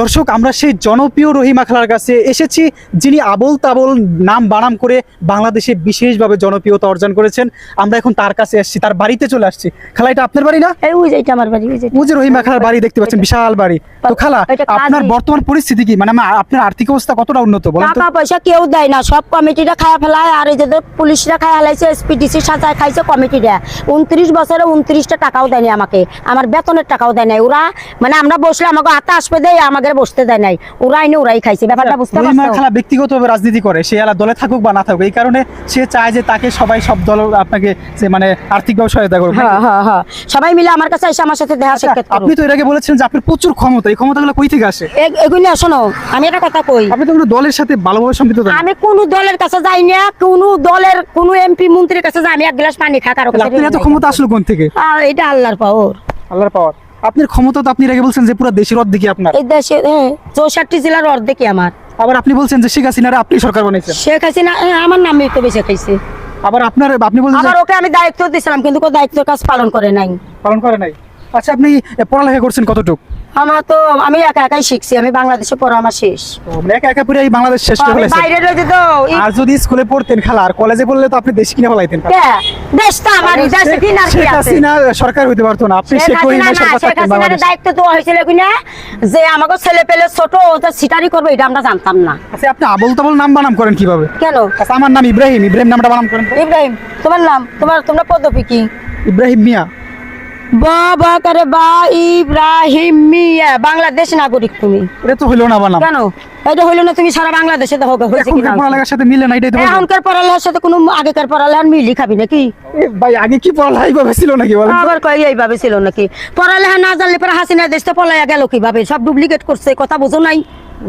দর্শক, আমরা সেই জনপ্রিয় রহিমা খালার কাছে এসেছি, যিনি আবোল তাবোল নাম বানাম করে বাংলাদেশে বিশেষভাবে জনপ্রিয়তা অর্জন করেছেন। আমরা এখন তার কাছে এসেছি, তার বাড়িতে চলে আসছি। খালা, এটা আপনার বাড়ি না? এই ওই যে এটা আমার বাড়ি, ওই যে রহিমা খালার বাড়ি দেখতে পাচ্ছেন, বিশাল বাড়ি। তো খালা, আপনার বর্তমান পরিস্থিতি কি, মানে আপনার আর্থিক অবস্থা কতটা উন্নত বলেন তো? টাকা পয়সা কেউ দেয় না, সব কমিটিরা খায়া ফেলায়। আর এই যে পুলিশরা খায়া ফেলাইছে, এসপিডিসি সাজায় খাইছে কমিটিরা। 29 বছরে 29টা টাকাও দেয়নি আমাকে, আমার বেতনের টাকাও দেয় নাই ওরা। মানে আমরা বসলে আমাকে হাতে আসবে দেয়, আমাকে বসতে দেয় নাই। ওরাই না ওরাই খাইছে, ব্যাপারটা বুঝতে পারছো? রহিমা খালা ব্যক্তিগতভাবে রাজনীতি করে, সে আলাদা দলে থাকুক বা না থাকুক, এই কারণে সে চায় যে তাকে সবাই, সব দল আপনাকে যে মানে আর্থিকভাবে সহায়তা করবে। হ্যাঁ, সবাই মিলে আমার কাছে এসে আমার সাথে দেখা সাক্ষাৎ করো। আপনি তো এর আগে বলেছেন যে আপনার প্রচুর ক্ষমতা, এই ক্ষমতাগুলো কই থেকে আসে? এগুলো শোনো, আমি একটা কথা কই, আপনি তো কোনো দলের সাথে ভালোভাবে সম্পৃক্ত না। আমি কোন দলের কাছে যাই না, কোন দলের কোন এমপি মন্ত্রীর কাছে যাই, আমি এক গ্লাস পানি খা কারো কাছে। আপনার এত ক্ষমতা আসলো কোন থেকে? এটা আল্লাহর পাওয়ার। আল্লাহর পাওয়ার। আপনার ক্ষমতা তো আপনি এর আগে বলছেন যে পুরো দেশের অর্ধেকই আপনার। এই দেশে 64 জেলার অর্ধেকই আমার। আবার আপনি বলছেন যে শেখ হাসিনারে আপনি সরকার বানাইছেন। শেখ হাসিনা আমার নামে তো বেঁচে খাইছে। আবার আপনি বলছেন আবার ওকে আমি দায়িত্ব দিয়েছিলাম, কিন্তু ওই দায়িত্বের কাজ পালন করে নাই। পালন করে নাই। আচ্ছা, আপনি পড়ালেখা করছেন কতটুকু? আমি একা একাই শিখছি, আমি বাংলাদেশে পড়া আমার শেষ। মানে একা একা পুরো এই বাংলাদেশ শেষ করে ফেলেছেন। বাইরে রয়েছে তো। আর যদি স্কুলে পড়তেন খালা, আর কলেজে পড়লে তো আপনি দেশ কিনে ফেলাইতেন। দেশ তো আমারই, দেশে কি না কি শেখ আছে? হাসিনা সরকার হইতে পারতো না, আপনি শেখ রহিমা সরকার শেখ থাকতেন হাসিনার বাংলাদেশে। দায়িত্ব তো হয়েছিল কিনা যে আমাকে ছেলে পেলে ছোট ওটা সিটারি করবে, এটা আমরা জানতাম না। আচ্ছা, আপনি আবোল তাবোল নাম বানাম করেন কিভাবে? কেন? আচ্ছা, আমার নাম ইব্রাহিম, ইব্রাহিম নামটা বানাম করেন তো। ইব্রাহিম তোমার নাম? তোমরা পদবী কি? ইব্রাহিম মিয়া। বাবা করে বা ইব্রাহিম মিয়া, বাংলাদেশ নাগরিক তুমি। এটা তো হইলো না বানাম। কেন এটা হইলো না? তুমি সারা বাংলাদেশে দেখো হয়েছে কিনা। এখনকার পড়ালেখার সাথে মিলে না, এটাই তো বলবো। এখনকার পড়ালেখার সাথে কোনো আগেকার পড়ালেখার মিলই খাবি নাকি? ভাই, আগে কি পড়ালেখা এইভাবে ছিল নাকি বলেন তো? আবার কই এইভাবে ছিল নাকি? পড়ালেখা না জানলে পরে হাসিনা দেশটা পলাইয়া গেল কিভাবে? সব ডুপ্লিকেট করছে, কথা বুঝো নাই?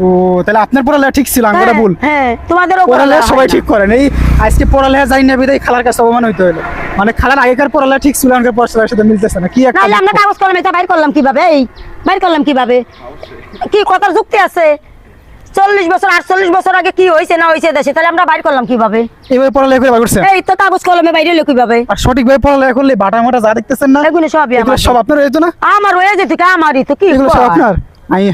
ও, তাহলে আপনার পড়ালেখা ঠিক ছিল, আমরা ভুল। হ্যাঁ, তোমাদেরও পড়ালেখা সবাই ঠিক করেন। এই আজকে পড়ালেখা যাই না বিদায় খালার কাছে অপমান হইতে হলো। মানে খালার আগেকার পড়ালেখা ঠিক ছিল, আমাদের পড়ালেখার সাথে মিলতেছে না। কি একটা নাহলে আমরা কাগজ কলমে এটা বাইর করলাম কিভাবে? বাইর করলাম কিভাবে? কি কথার যুক্তি আছে? 40 বছর 48 বছর আগে কি হয়েছে না হয়েছে দেশে, তাহলে আমরা বাইর করলাম কিভাবে? এইভাবে পড়ালেখা করে বার করছেন। এই তো কাগজ কলমে বাইরে হলো কিভাবে? আর সঠিকভাবে পড়ালেখা করলে বাটা মাটা যা দেখতেছেন না, এগুলো সবই এগুলো আমার। সব আপনার হইতো না? আমার হয়ে যেত কি? আমারই তো। কি এগুলো সব কয়? আপনার।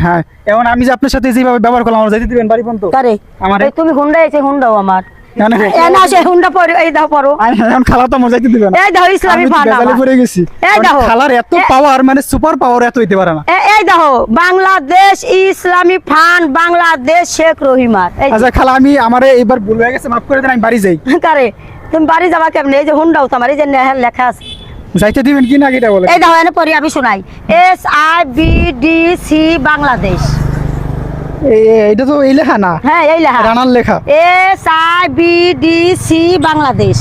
হ্যাঁ, এখন আমি যে আপনার সাথে যেভাবে ব্যবহার করলাম, আমার যাইতে দিবেন বাড়ি পর্যন্ত? কারে? আমারে। এই তুমি হুন্ডা এসে হুন্ডাও আমার। মানে না সে হুন্ডা পড়ো, এই দাও পড়ো। এখন খালা তো আমার যাইতে দিবেন না। এই দাও ইসলামী আমি তো ফান বেজালে আমার। পড়ে গেছি। এই দেখো। খালার এত পাওয়ার, মানে সুপার পাওয়ার এত হইতে পারে না। এই দেখো, বাংলাদেশ ইসলামী ফান, বাংলাদেশ শেখ রহিমার। এই আচ্ছা খালা, আমি আমারে এবার ভুল হয়ে গেছে, মাফ করে দেন, আমি বাড়ি যাই। কারে? তুমি বাড়ি যাবা কেমনে? এই যে হুন্ডাও তোমার, এই যে লেখা আছে। যাইতে দিবেন কি না এটা বলেন। এই দেখো, এনে পড়ি আমি শোনাই। SIBDC বাংলাদেশ। এটা তো এই লেখা না। হ্যাঁ, এই লেখা রানার লেখা। SIBDC বাংলাদেশ।